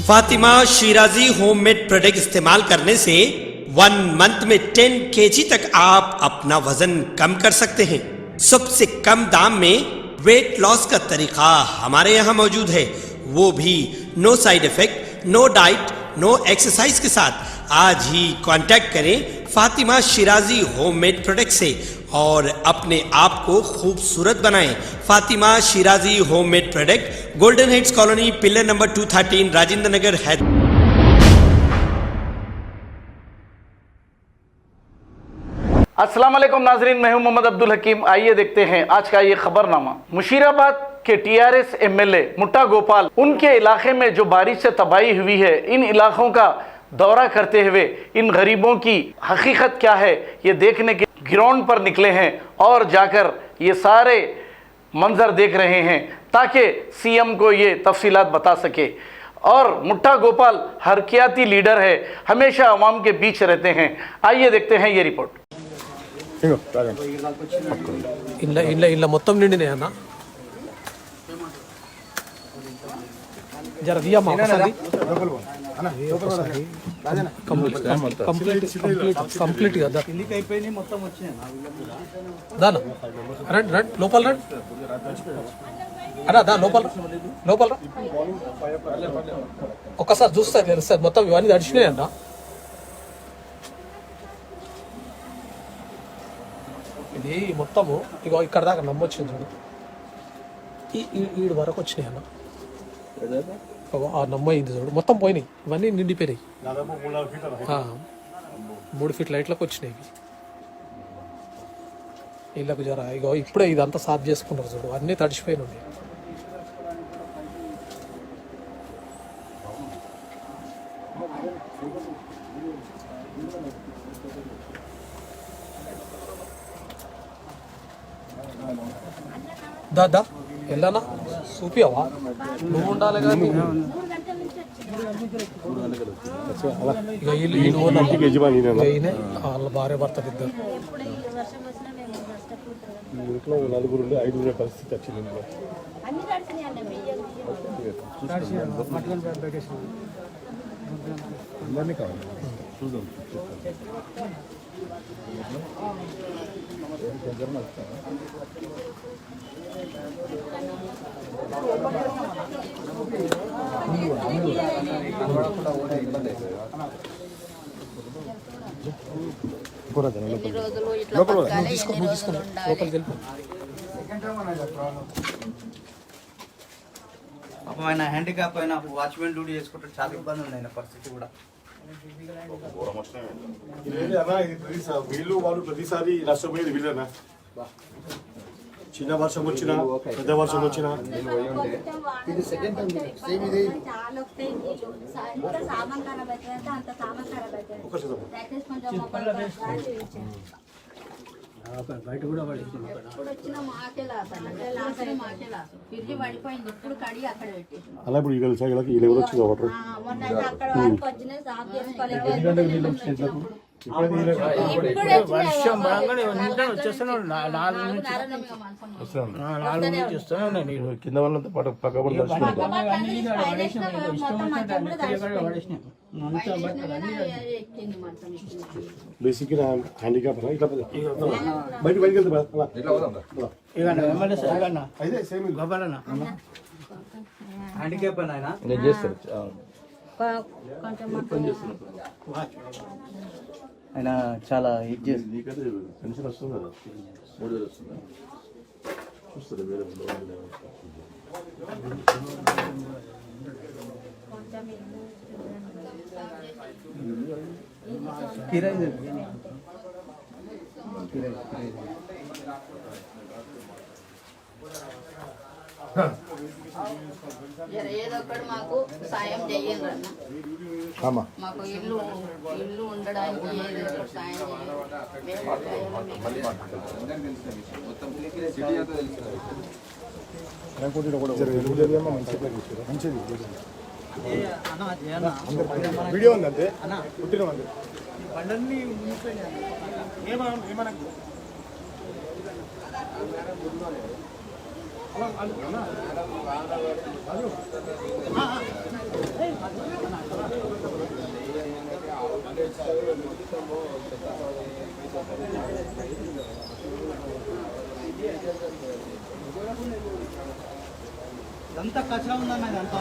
Fatima Shirazi homemade product इस्तेमाल करने से 1 मंथ में 10 kg तक आप अपना वजन कम कर सकते हैं। सबसे कम दाम में वेट लॉस का तरीका हमारे यहाँ मौजूद है, वो भी no side effect, no diet, no exercise के साथ। आज ही कांटेक्ट करें फातिमा शिराजी होममेड प्रोडक्ट से और अपने आप को खूबसूरत बनाएं। Fatima Shirazi homemade product, golden heads colony, pillar number 213, Rajendra Nagar, Hyderabad. अस्सलाम वालेकुम नाजरीन, मैं हूं मोहम्मद अब्दुल हकीम। आइए देखते हैं आज का ये खबरनामा। मुशीराबाद के टीआरएस एमएलए मुट्टा गोपाल, उनके इलाके में जो बारिश से तबाही हुई है, इन इलाकों का दौरा करते हुए इन गरीबों की हकीकत क्या है ये देखने के ग्राउंड पर निकले हैं और जाकर ये सारे मंजर देख रहे हैं ताकि सीएम को ये तफसीलात बता सके। और मुट्टा गोपाल हरकियाती लीडर है, हमेशा अवाम के बीच रहते हैं। आइए देखते हैं ये रिपोर्ट। इल्ला మొత్తం నిండినే అన్న జర దియా మా ఒకసారి కంప్లీట్ గా మొత్తం వచ్చినాయి దానా రండి రండి లోపల రండి అన్నా దా లోపల లోపల ఒక్కసారి చూస్తే తెలుస్తుంది మొత్తం ఇవన్నీ తడిచినాయి అన్న. ఇది మొత్తము ఇగో ఇక్కడ దాకా నమ్మొచ్చింది చూడు, ఈడు వరకు వచ్చినాయి అన్న. ఆ నమ్మ ఇది చూడు మొత్తం పోయినాయి, ఇవన్నీ నిండిపోయినాయి. 3 ఫీట్ లైట్లకు వచ్చినాయి ఇళ్ళకు. జర ఇగో ఇప్పుడే ఇదంతా సాఫ్ చేసుకున్నారు చూడు, అన్నీ తడిచిపోయినాయి. దా వెళ్ళనా చూపియవా, నువ్వు ఉండాలి కానీ. వాళ్ళ భార్య భర్తలు ఇద్దరు ఇంట్లో 4-5 పరిస్థితి వచ్చింది. అందరినీ కావాలి చూద్దాం. ఆయన హ్యాండిక్యాప్ అయినా వాచ్మెన్ డ్యూటీ చేసుకుంటే చాలా ఇబ్బంది ఉంది ఆయన పరిస్థితి కూడా. వీళ్ళు వాళ్ళు ప్రతిసారి నష్టపోయేది వీళ్ళనా? చిన్న వర్షం వచ్చినా పెద్ద వర్షం వచ్చినా ఇది సెకండ్ టైం సేమ్ ఇది బయట కూడా అలా ఇప్పుడు ఇక ఎవరు వచ్చింది వాటర్ వర్షం బాగానే వచ్చేస్తున్నాడు. 4 నుంచి వస్తున్నాయి నీరు. కింద వాళ్ళంతా పక్క బేసిక్ హ్యాండిక్యాప్ ఇట్లా బయట బయటకి వెళ్తే హ్యాండిక్యాప్ అయినా నేను చేస్తాను. ఆయన చాలా ఇది చేసి పెన్షన్ వస్తుంది కదా, 3000 వస్తుందా చూస్తుంది వేరే కిరాయి ఏదో ఒకటి మాకు సాయం చేయండి అన్న. మాకు ఇల్లు ఉండడానికి ఏదో ఒకటి సాయం వీడియో ఉందంటే పుట్టిన ఏమన్నా ఇదంతా కచరా ఉందన్న ఇదంతా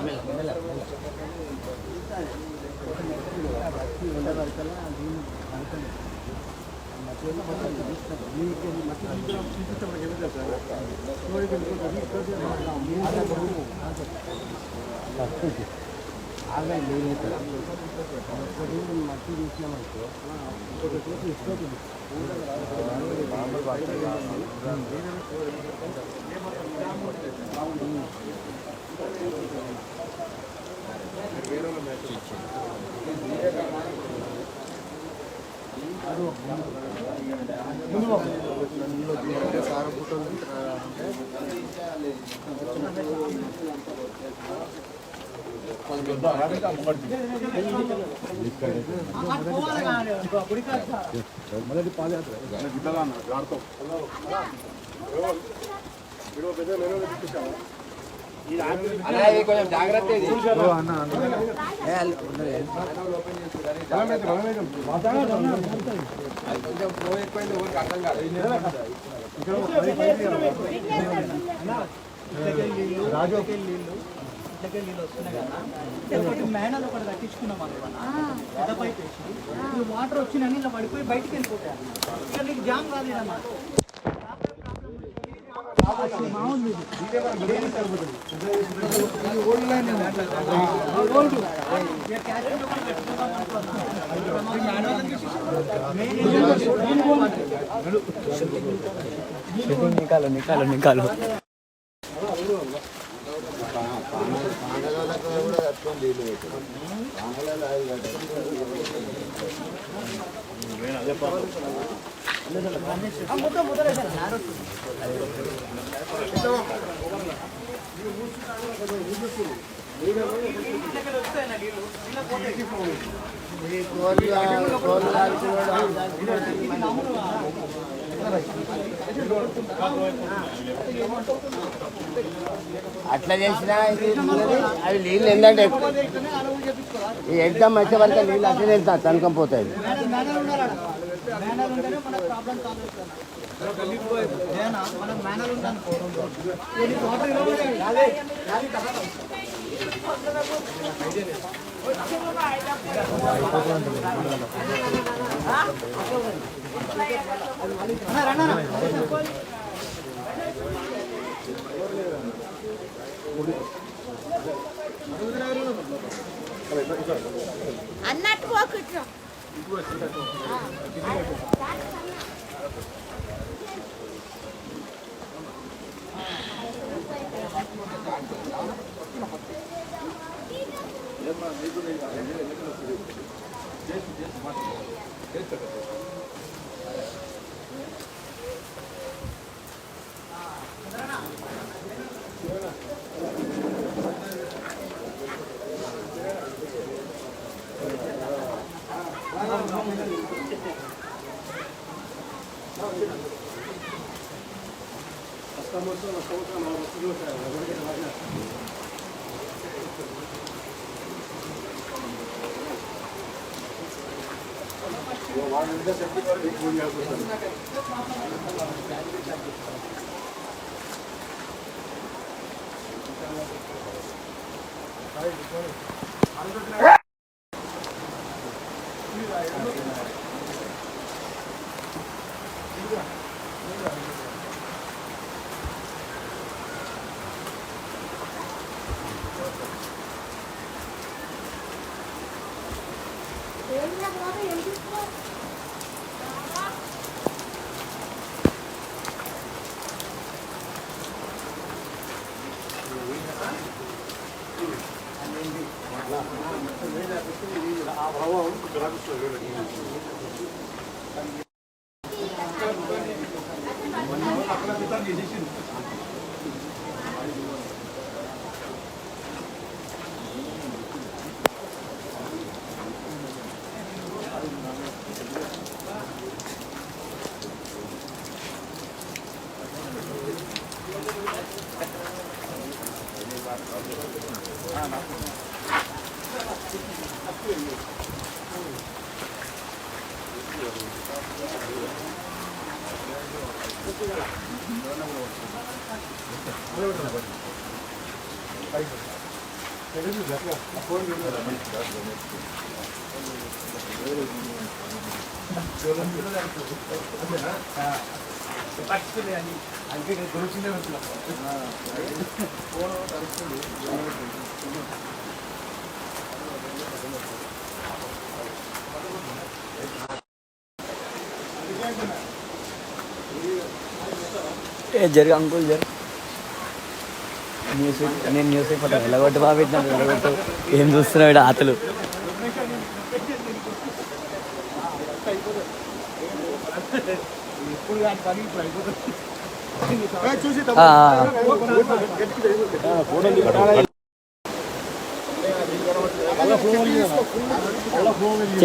మేనలు ఒకటి కట్టించుకున్నాం పెద్ద పైప్ వేసి వాటర్ వచ్చినాయని ఇలా పడిపోయి బయటికి వెళ్ళిపోతాయి ఇక్కడ నీకు జామ్ కాలేదమ్మా निकालो निकालो निकालो అట్లా చేసినా అవి నీళ్ళు ఏంటంటే ఎగ్జామ్ వచ్చే వరకు నీళ్ళు అట్లనే వెళ్తా తనకం పోతాయి అన్నట్టు పోకుండా జరుగు అంకుల్ జరు మ్యూజిక్ నేను మ్యూజిక్ పట్ట వెళ్ళగొట్టు బాగా పెట్టినాను వెళ్ళగొట్టు ఏం చూస్తున్నావు ఆతలు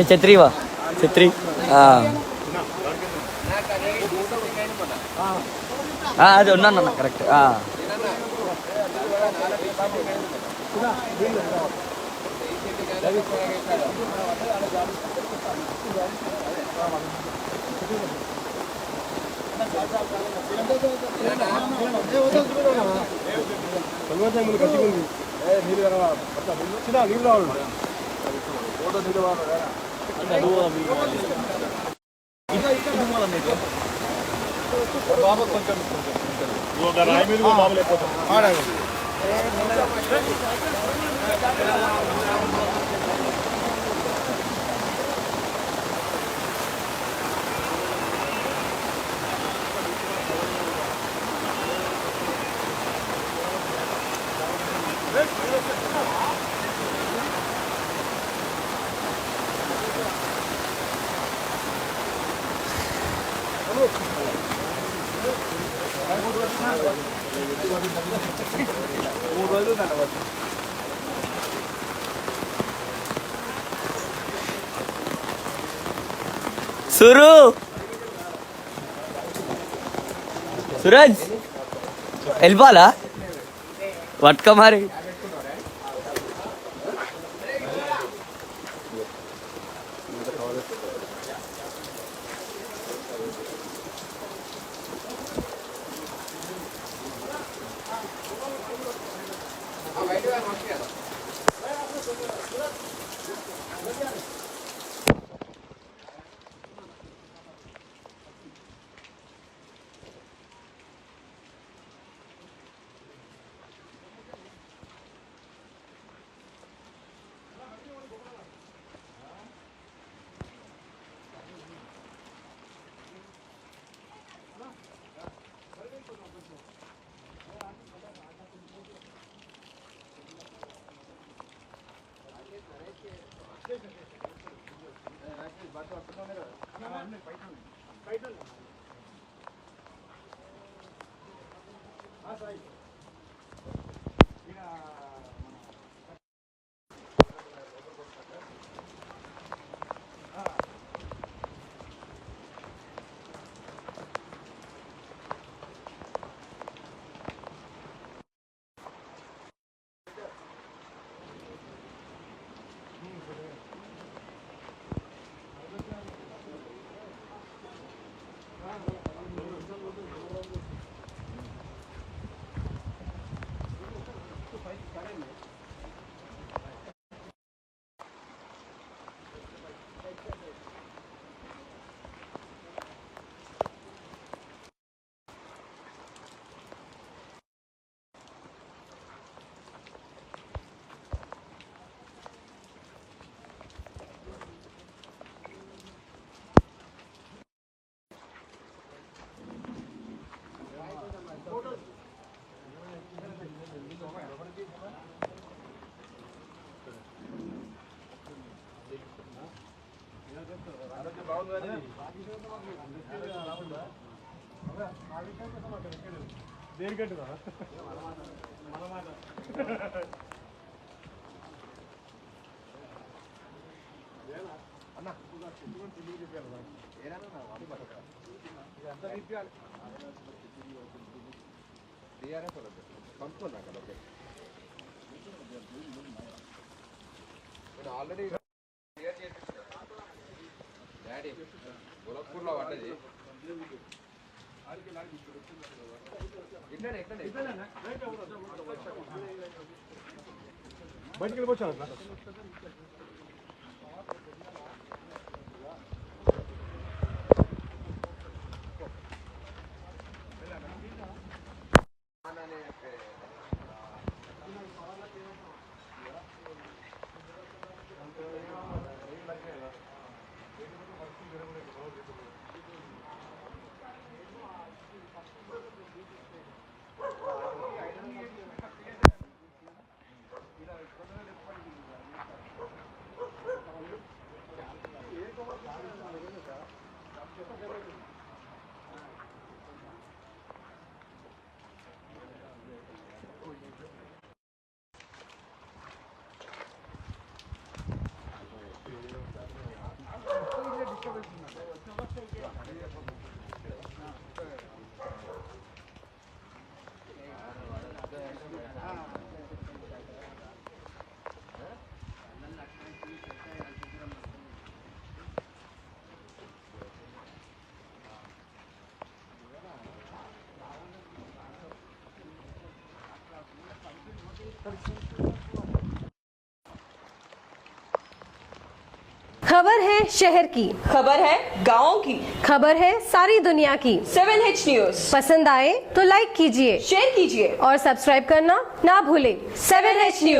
ఛత్రివా ఛత్రి అది ఉన్నాను అన్న కరెక్ట్ సురు सूरज వెళ్ళిపోవాలా పట్టుకో మరి ఆల్రెడీ డాడీ గోరఖ్పూర్లో పడ్డది బయటికి వెళ్ళిపోవచ్చు खबर है शहर की, खबर है गाँव की, खबर है सारी दुनिया की। 7H न्यूज पसंद आए तो लाइक कीजिए, शेयर कीजिए और सब्सक्राइब करना ना भूलें। 7H news.